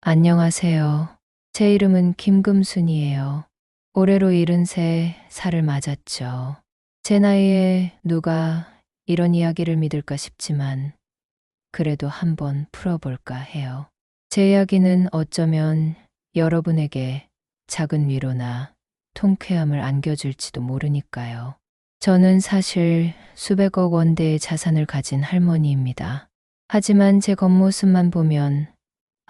안녕하세요. 제 이름은 김금순이에요. 올해로 73살을 맞았죠. 제 나이에 누가 이런 이야기를 믿을까 싶지만 그래도 한번 풀어볼까 해요. 제 이야기는 어쩌면 여러분에게 작은 위로나 통쾌함을 안겨줄지도 모르니까요. 저는 사실 수백억 원대의 자산을 가진 할머니입니다. 하지만 제 겉모습만 보면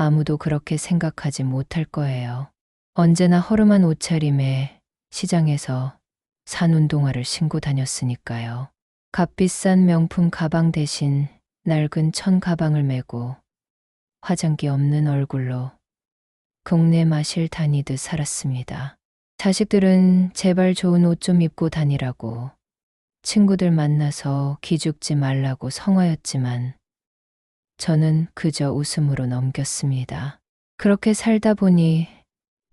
아무도 그렇게 생각하지 못할 거예요. 언제나 허름한 옷차림에 시장에서 산운동화를 신고 다녔으니까요. 값비싼 명품 가방 대신 낡은 천 가방을 메고 화장기 없는 얼굴로 동네 마실 다니듯 살았습니다. 자식들은 제발 좋은 옷 좀 입고 다니라고, 친구들 만나서 기죽지 말라고 성화였지만 저는 그저 웃음으로 넘겼습니다. 그렇게 살다 보니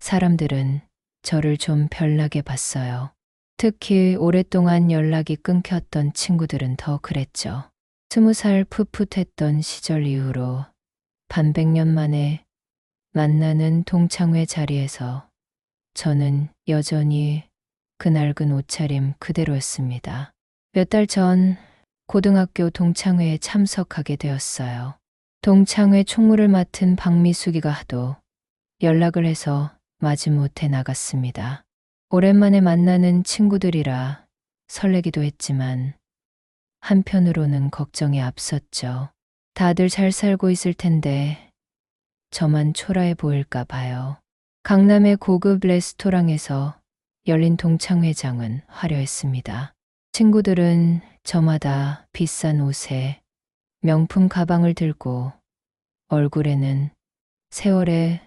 사람들은 저를 좀 별나게 봤어요. 특히 오랫동안 연락이 끊겼던 친구들은 더 그랬죠. 20살 풋풋했던 시절 이후로 반백년 만에 만나는 동창회 자리에서 저는 여전히 그 낡은 옷차림 그대로였습니다. 몇 달 전 고등학교 동창회에 참석하게 되었어요. 동창회 총무를 맡은 박미숙이가 하도 연락을 해서 마지못해 나갔습니다. 오랜만에 만나는 친구들이라 설레기도 했지만 한편으로는 걱정이 앞섰죠. 다들 잘 살고 있을 텐데 저만 초라해 보일까 봐요. 강남의 고급 레스토랑에서 열린 동창회장은 화려했습니다. 친구들은 저마다 비싼 옷에 명품 가방을 들고 얼굴에는 세월의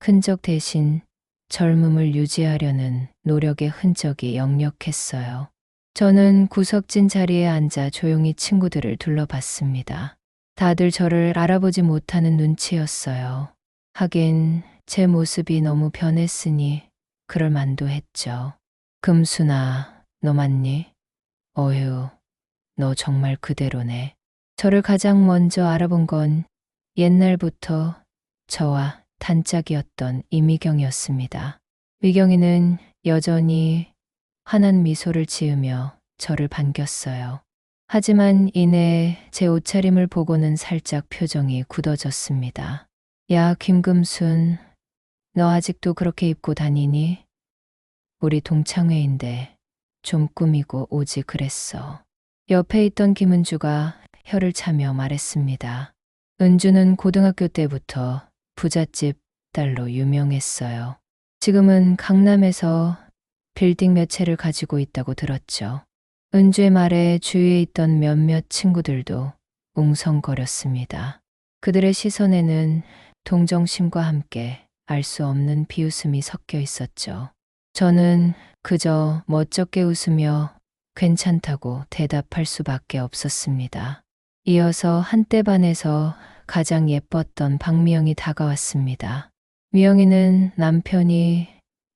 흔적 대신 젊음을 유지하려는 노력의 흔적이 역력했어요. 저는 구석진 자리에 앉아 조용히 친구들을 둘러봤습니다. 다들 저를 알아보지 못하는 눈치였어요. 하긴 제 모습이 너무 변했으니 그럴 만도 했죠. 금순아, 너 맞니? 어휴, 너 정말 그대로네. 저를 가장 먼저 알아본 건 옛날부터 저와 단짝이었던 이미경이었습니다. 미경이는 여전히 환한 미소를 지으며 저를 반겼어요. 하지만 이내 제 옷차림을 보고는 살짝 표정이 굳어졌습니다. 야, 김금순, 너 아직도 그렇게 입고 다니니? 우리 동창회인데 좀 꾸미고 오지 그랬어. 옆에 있던 김은주가 혀를 차며 말했습니다. 은주는 고등학교 때부터 부잣집 딸로 유명했어요. 지금은 강남에서 빌딩 몇 채를 가지고 있다고 들었죠. 은주의 말에 주위에 있던 몇몇 친구들도 웅성거렸습니다. 그들의 시선에는 동정심과 함께 알 수 없는 비웃음이 섞여 있었죠. 저는 그저 멋쩍게 웃으며 괜찮다고 대답할 수밖에 없었습니다. 이어서 한때 반에서 가장 예뻤던 박미영이 다가왔습니다. 미영이는 남편이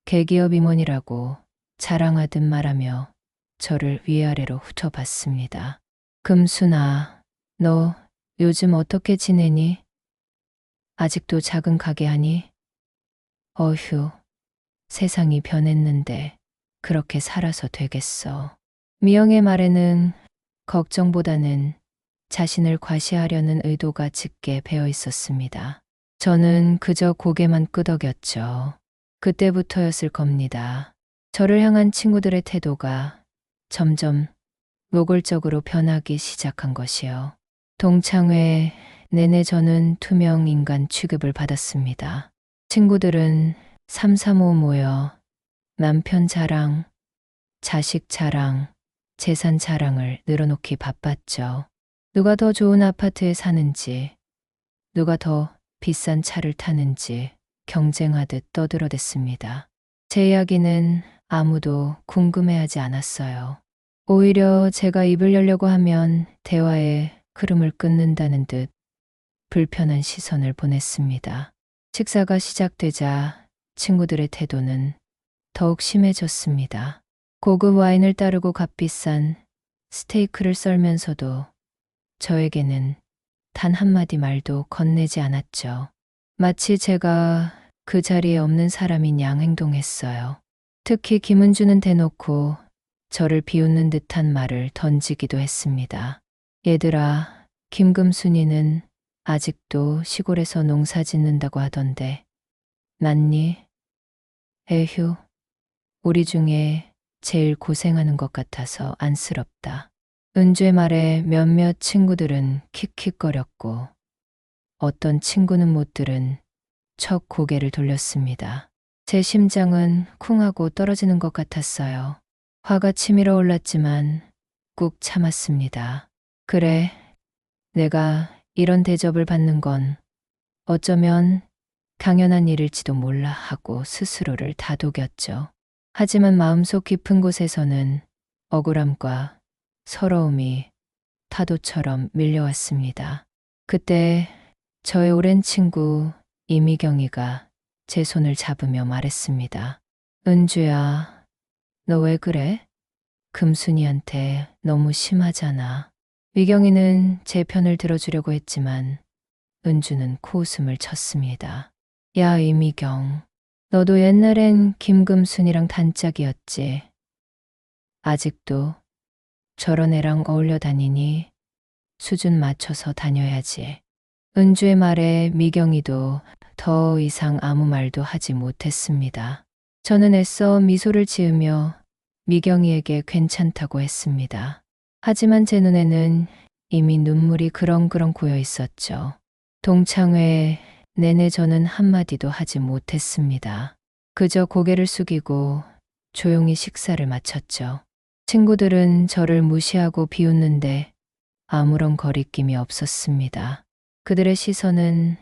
대기업 임원이라고 자랑하듯 말하며 저를 위아래로 훑어봤습니다. 금순아, 너 요즘 어떻게 지내니? 아직도 작은 가게 하니? 어휴, 세상이 변했는데 그렇게 살아서 되겠어. 미영의 말에는 걱정보다는 자신을 과시하려는 의도가 짙게 배어 있었습니다. 저는 그저 고개만 끄덕였죠. 그때부터였을 겁니다. 저를 향한 친구들의 태도가 점점 노골적으로 변하기 시작한 것이요. 동창회 내내 저는 투명 인간 취급을 받았습니다. 친구들은 삼삼오오 모여 남편 자랑, 자식 자랑, 재산 자랑을 늘어놓기 바빴죠. 누가 더 좋은 아파트에 사는지, 누가 더 비싼 차를 타는지 경쟁하듯 떠들어댔습니다. 제 이야기는 아무도 궁금해하지 않았어요. 오히려 제가 입을 열려고 하면 대화의 흐름을 끊는다는 듯 불편한 시선을 보냈습니다. 식사가 시작되자 친구들의 태도는 더욱 심해졌습니다. 고급 와인을 따르고 값비싼 스테이크를 썰면서도 저에게는 단 한마디 말도 건네지 않았죠. 마치 제가 그 자리에 없는 사람인 양 행동했어요. 특히 김은주는 대놓고 저를 비웃는 듯한 말을 던지기도 했습니다. 얘들아, 김금순이는 아직도 시골에서 농사 짓는다고 하던데 낫니? 에휴, 우리 중에 제일 고생하는 것 같아서 안쓰럽다. 은주의 말에 몇몇 친구들은 킥킥거렸고 어떤 친구는 못 들은 척 고개를 돌렸습니다. 제 심장은 쿵하고 떨어지는 것 같았어요. 화가 치밀어 올랐지만 꾹 참았습니다. 그래, 내가 이런 대접을 받는 건 어쩌면 당연한 일일지도 몰라 하고 스스로를 다독였죠. 하지만 마음속 깊은 곳에서는 억울함과 서러움이 파도처럼 밀려왔습니다. 그때 저의 오랜 친구 이미경이가 제 손을 잡으며 말했습니다. 은주야, 너 왜 그래? 금순이한테 너무 심하잖아. 미경이는 제 편을 들어주려고 했지만 은주는 코웃음을 쳤습니다. 야, 이미경, 너도 옛날엔 김금순이랑 단짝이었지. 아직도 저런 애랑 어울려 다니니 수준 맞춰서 다녀야지. 은주의 말에 미경이도 더 이상 아무 말도 하지 못했습니다. 저는 애써 미소를 지으며 미경이에게 괜찮다고 했습니다. 하지만 제 눈에는 이미 눈물이 그렁그렁 고여 있었죠. 동창회 내내 저는 한마디도 하지 못했습니다. 그저 고개를 숙이고 조용히 식사를 마쳤죠. 친구들은 저를 무시하고 비웃는데 아무런 거리낌이 없었습니다. 그들의 시선은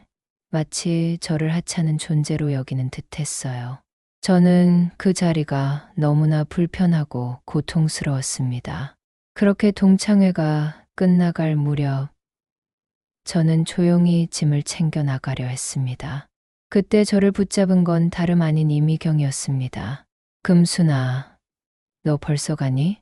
마치 저를 하찮은 존재로 여기는 듯했어요. 저는 그 자리가 너무나 불편하고 고통스러웠습니다. 그렇게 동창회가 끝나갈 무렵 저는 조용히 짐을 챙겨 나가려 했습니다. 그때 저를 붙잡은 건 다름 아닌 이미경이었습니다. 금순아, 너 벌써 가니?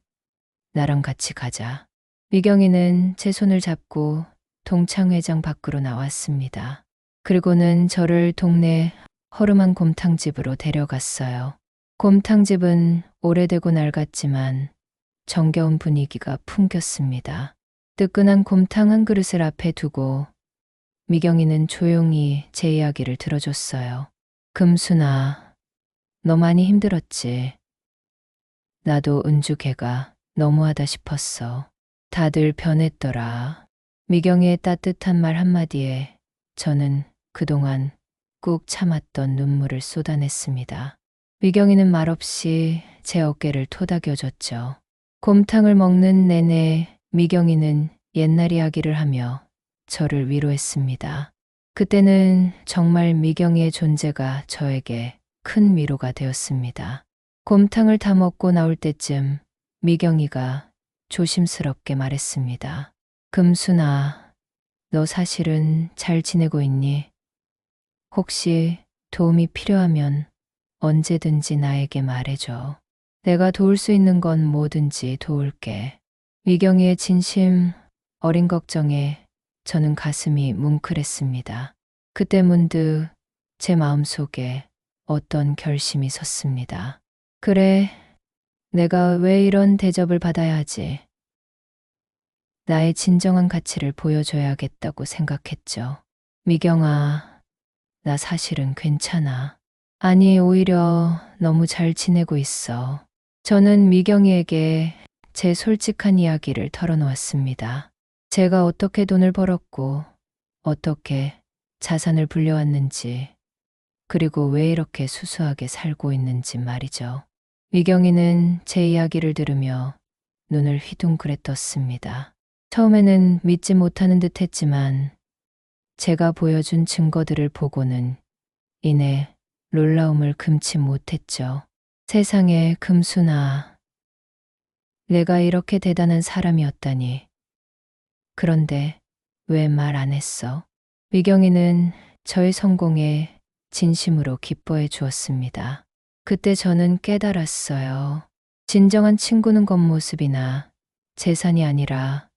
나랑 같이 가자. 미경이는 제 손을 잡고 동창회장 밖으로 나왔습니다. 그리고는 저를 동네 허름한 곰탕집으로 데려갔어요. 곰탕집은 오래되고 낡았지만 정겨운 분위기가 풍겼습니다. 뜨끈한 곰탕 한 그릇을 앞에 두고 미경이는 조용히 제 이야기를 들어줬어요. 금순아, 너 많이 힘들었지? 나도 은주 걔가 너무하다 싶었어. 다들 변했더라. 미경이의 따뜻한 말 한마디에 저는 그동안 꾹 참았던 눈물을 쏟아냈습니다. 미경이는 말없이 제 어깨를 토닥여줬죠. 곰탕을 먹는 내내 미경이는 옛날 이야기를 하며 저를 위로했습니다. 그때는 정말 미경이의 존재가 저에게 큰 위로가 되었습니다. 곰탕을 다 먹고 나올 때쯤 미경이가 조심스럽게 말했습니다. 금순아, 너 사실은 잘 지내고 있니? 혹시 도움이 필요하면 언제든지 나에게 말해줘. 내가 도울 수 있는 건 뭐든지 도울게. 미경이의 진심 어린 걱정에 저는 가슴이 뭉클했습니다. 그때 문득 제 마음속에 어떤 결심이 섰습니다. 그래, 내가 왜 이런 대접을 받아야 하지? 나의 진정한 가치를 보여줘야겠다고 생각했죠. 미경아, 나 사실은 괜찮아. 아니, 오히려 너무 잘 지내고 있어. 저는 미경이에게 제 솔직한 이야기를 털어놓았습니다. 제가 어떻게 돈을 벌었고, 어떻게 자산을 불려왔는지, 그리고 왜 이렇게 수수하게 살고 있는지 말이죠. 미경이는 제 이야기를 들으며 눈을 휘둥그레 떴습니다. 처음에는 믿지 못하는 듯 했지만 제가 보여준 증거들을 보고는 이내 놀라움을 금치 못했죠. 세상에, 금순아, 내가 이렇게 대단한 사람이었다니. 그런데 왜 말 안 했어? 미경이는 저의 성공에 진심으로 기뻐해 주었습니다. 그때 저는 깨달았어요. 진정한 친구는 겉모습이나 재산이 아니라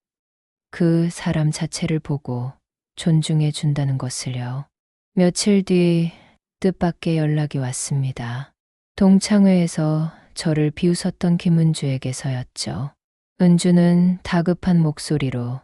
그 사람 자체를 보고 존중해 준다는 것을요. 며칠 뒤 뜻밖의 연락이 왔습니다. 동창회에서 저를 비웃었던 김은주에게서였죠. 은주는 다급한 목소리로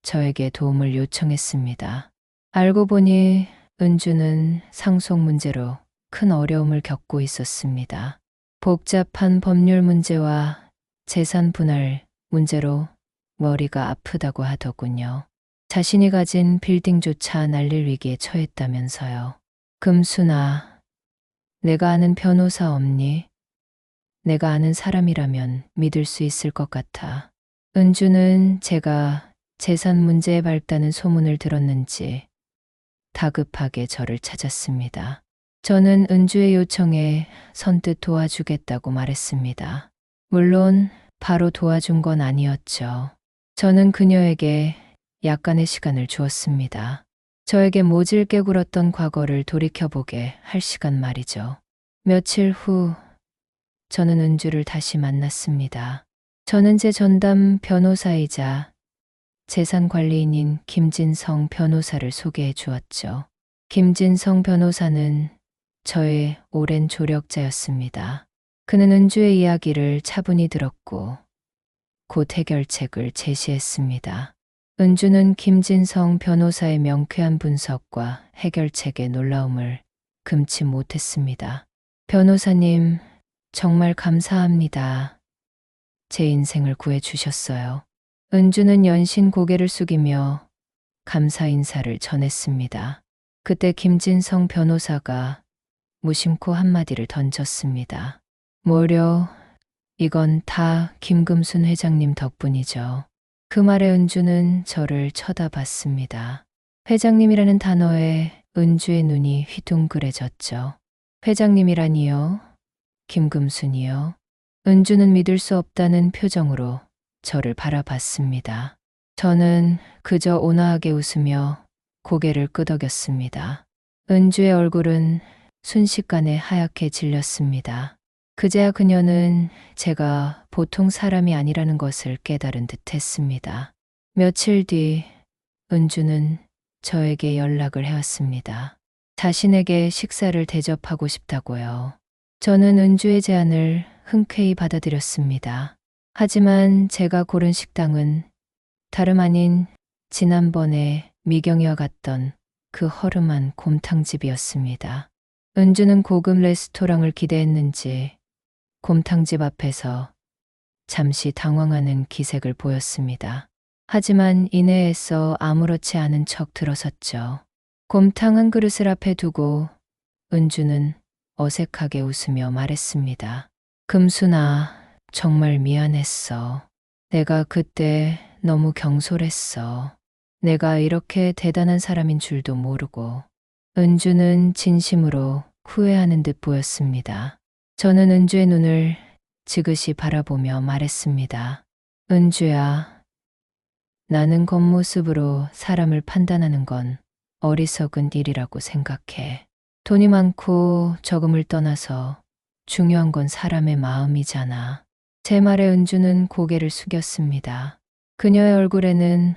저에게 도움을 요청했습니다. 알고 보니 은주는 상속 문제로 큰 어려움을 겪고 있었습니다. 복잡한 법률 문제와 재산 분할 문제로 머리가 아프다고 하더군요. 자신이 가진 빌딩조차 날릴 위기에 처했다면서요. 금순아, 내가 아는 변호사 없니? 내가 아는 사람이라면 믿을 수 있을 것 같아. 은주는 제가 재산 문제에 밝다는 소문을 들었는지 다급하게 저를 찾았습니다. 저는 은주의 요청에 선뜻 도와주겠다고 말했습니다. 물론 바로 도와준 건 아니었죠. 저는 그녀에게 약간의 시간을 주었습니다. 저에게 모질게 굴었던 과거를 돌이켜보게 할 시간 말이죠. 며칠 후 저는 은주를 다시 만났습니다. 저는 제 전담 변호사이자 재산관리인인 김진성 변호사를 소개해 주었죠. 김진성 변호사는 저의 오랜 조력자였습니다. 그는 은주의 이야기를 차분히 들었고 곧 해결책을 제시했습니다. 은주는 김진성 변호사의 명쾌한 분석과 해결책의 놀라움을 금치 못했습니다. 변호사님, 정말 감사합니다. 제 인생을 구해주셨어요. 은주는 연신 고개를 숙이며 감사 인사를 전했습니다. 그때 김진성 변호사가 무심코 한마디를 던졌습니다. 뭐려, 이건 다 김금순 회장님 덕분이죠. 그 말에 은주는 저를 쳐다봤습니다. 회장님이라는 단어에 은주의 눈이 휘둥그레졌죠. 회장님이라니요? 김금순이요? 은주는 믿을 수 없다는 표정으로 저를 바라봤습니다. 저는 그저 온화하게 웃으며 고개를 끄덕였습니다. 은주의 얼굴은 순식간에 하얗게 질렸습니다. 그제야 그녀는 제가 보통 사람이 아니라는 것을 깨달은 듯 했습니다. 며칠 뒤 은주는 저에게 연락을 해왔습니다. 자신에게 식사를 대접하고 싶다고요. 저는 은주의 제안을 흔쾌히 받아들였습니다. 하지만 제가 고른 식당은 다름 아닌 지난번에 미경이와 갔던 그 허름한 곰탕집이었습니다. 은주는 고급 레스토랑을 기대했는지 곰탕집 앞에서 잠시 당황하는 기색을 보였습니다. 하지만 이내에서 아무렇지 않은 척 들어섰죠. 곰탕 한 그릇을 앞에 두고 은주는 어색하게 웃으며 말했습니다. 금순아, 정말 미안했어. 내가 그때 너무 경솔했어. 내가 이렇게 대단한 사람인 줄도 모르고. 은주는 진심으로 후회하는 듯 보였습니다. 저는 은주의 눈을 지그시 바라보며 말했습니다. 은주야, 나는 겉모습으로 사람을 판단하는 건 어리석은 일이라고 생각해. 돈이 많고 적음을 떠나서 중요한 건 사람의 마음이잖아. 제 말에 은주는 고개를 숙였습니다. 그녀의 얼굴에는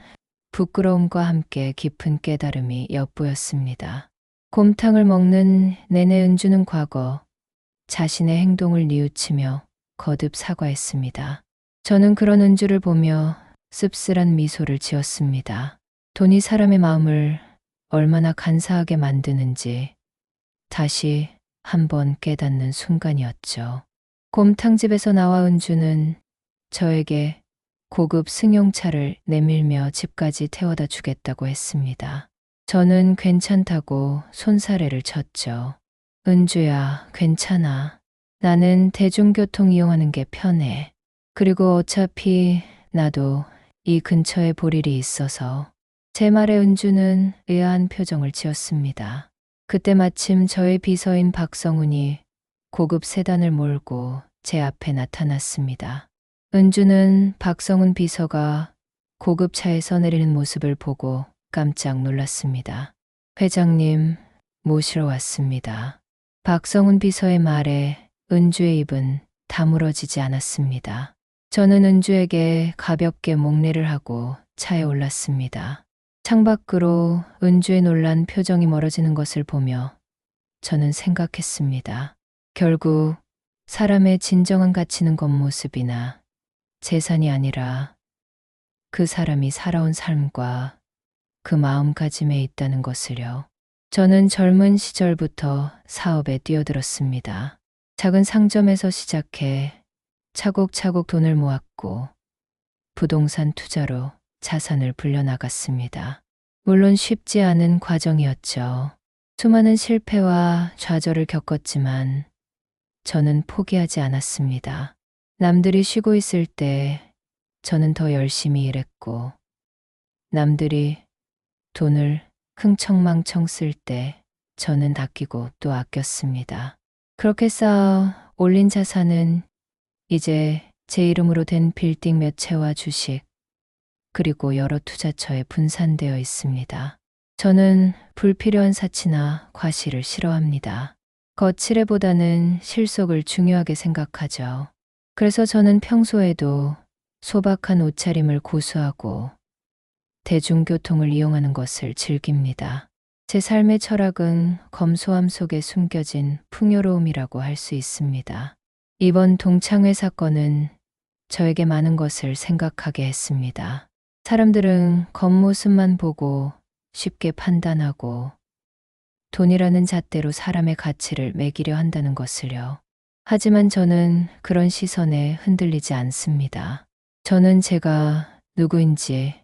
부끄러움과 함께 깊은 깨달음이 엿보였습니다. 곰탕을 먹는 내내 은주는 과거 자신의 행동을 뉘우치며 거듭 사과했습니다. 저는 그런 은주를 보며 씁쓸한 미소를 지었습니다. 돈이 사람의 마음을 얼마나 간사하게 만드는지 다시 한번 깨닫는 순간이었죠. 곰탕집에서 나와 은주는 저에게 고급 승용차를 내밀며 집까지 태워다 주겠다고 했습니다. 저는 괜찮다고 손사래를 쳤죠. 은주야, 괜찮아. 나는 대중교통 이용하는 게 편해. 그리고 어차피 나도 이 근처에 볼 일이 있어서. 제 말에 은주는 의아한 표정을 지었습니다. 그때 마침 저의 비서인 박성훈이 고급 세단을 몰고 제 앞에 나타났습니다. 은주는 박성훈 비서가 고급 차에서 내리는 모습을 보고 깜짝 놀랐습니다. 회장님, 모시러 왔습니다. 박성훈 비서의 말에 은주의 입은 다물어지지 않았습니다. 저는 은주에게 가볍게 목례를 하고 차에 올랐습니다. 창밖으로 은주의 놀란 표정이 멀어지는 것을 보며 저는 생각했습니다. 결국 사람의 진정한 가치는 겉모습이나 재산이 아니라 그 사람이 살아온 삶과 그 마음가짐에 있다는 것을요. 저는 젊은 시절부터 사업에 뛰어들었습니다. 작은 상점에서 시작해 차곡차곡 돈을 모았고 부동산 투자로 자산을 불려나갔습니다. 물론 쉽지 않은 과정이었죠. 수많은 실패와 좌절을 겪었지만 저는 포기하지 않았습니다. 남들이 쉬고 있을 때 저는 더 열심히 일했고, 남들이 돈을 흥청망청 쓸 때 저는 아끼고 또 아꼈습니다. 그렇게 쌓아 올린 자산은 이제 제 이름으로 된 빌딩 몇 채와 주식, 그리고 여러 투자처에 분산되어 있습니다. 저는 불필요한 사치나 과시를 싫어합니다. 거칠애보다는 실속을 중요하게 생각하죠. 그래서 저는 평소에도 소박한 옷차림을 고수하고 대중교통을 이용하는 것을 즐깁니다. 제 삶의 철학은 검소함 속에 숨겨진 풍요로움이라고 할 수 있습니다. 이번 동창회 사건은 저에게 많은 것을 생각하게 했습니다. 사람들은 겉모습만 보고 쉽게 판단하고 돈이라는 잣대로 사람의 가치를 매기려 한다는 것을요. 하지만 저는 그런 시선에 흔들리지 않습니다. 저는 제가 누구인지,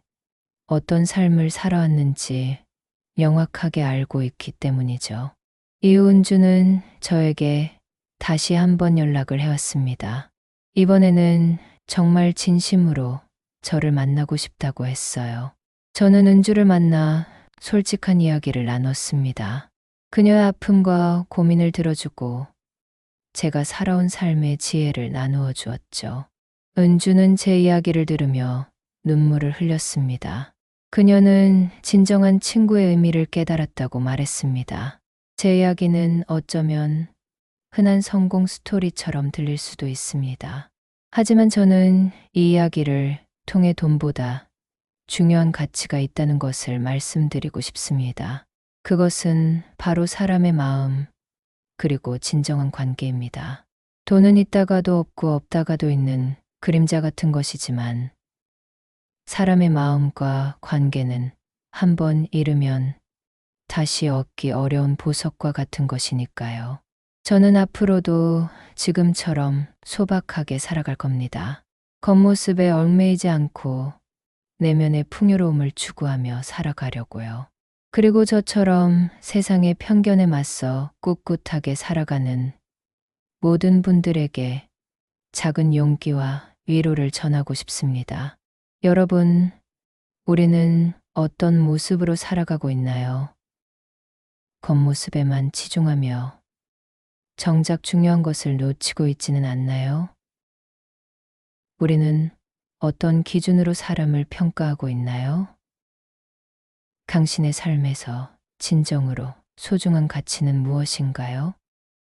어떤 삶을 살아왔는지 명확하게 알고 있기 때문이죠. 이은주는 저에게 다시 한번 연락을 해왔습니다. 이번에는 정말 진심으로 저를 만나고 싶다고 했어요. 저는 은주를 만나 솔직한 이야기를 나눴습니다. 그녀의 아픔과 고민을 들어주고 제가 살아온 삶의 지혜를 나누어 주었죠. 은주는 제 이야기를 들으며 눈물을 흘렸습니다. 그녀는 진정한 친구의 의미를 깨달았다고 말했습니다. 제 이야기는 어쩌면 흔한 성공 스토리처럼 들릴 수도 있습니다. 하지만 저는 이 이야기를 통해 돈보다 중요한 가치가 있다는 것을 말씀드리고 싶습니다. 그것은 바로 사람의 마음, 그리고 진정한 관계입니다. 돈은 있다가도 없고 없다가도 있는 그림자 같은 것이지만 사람의 마음과 관계는 한 번 잃으면 다시 얻기 어려운 보석과 같은 것이니까요. 저는 앞으로도 지금처럼 소박하게 살아갈 겁니다. 겉모습에 얽매이지 않고 내면의 풍요로움을 추구하며 살아가려고요. 그리고 저처럼 세상의 편견에 맞서 꿋꿋하게 살아가는 모든 분들에게 작은 용기와 위로를 전하고 싶습니다. 여러분, 우리는 어떤 모습으로 살아가고 있나요? 겉모습에만 치중하며 정작 중요한 것을 놓치고 있지는 않나요? 우리는 어떤 기준으로 사람을 평가하고 있나요? 당신의 삶에서 진정으로 소중한 가치는 무엇인가요?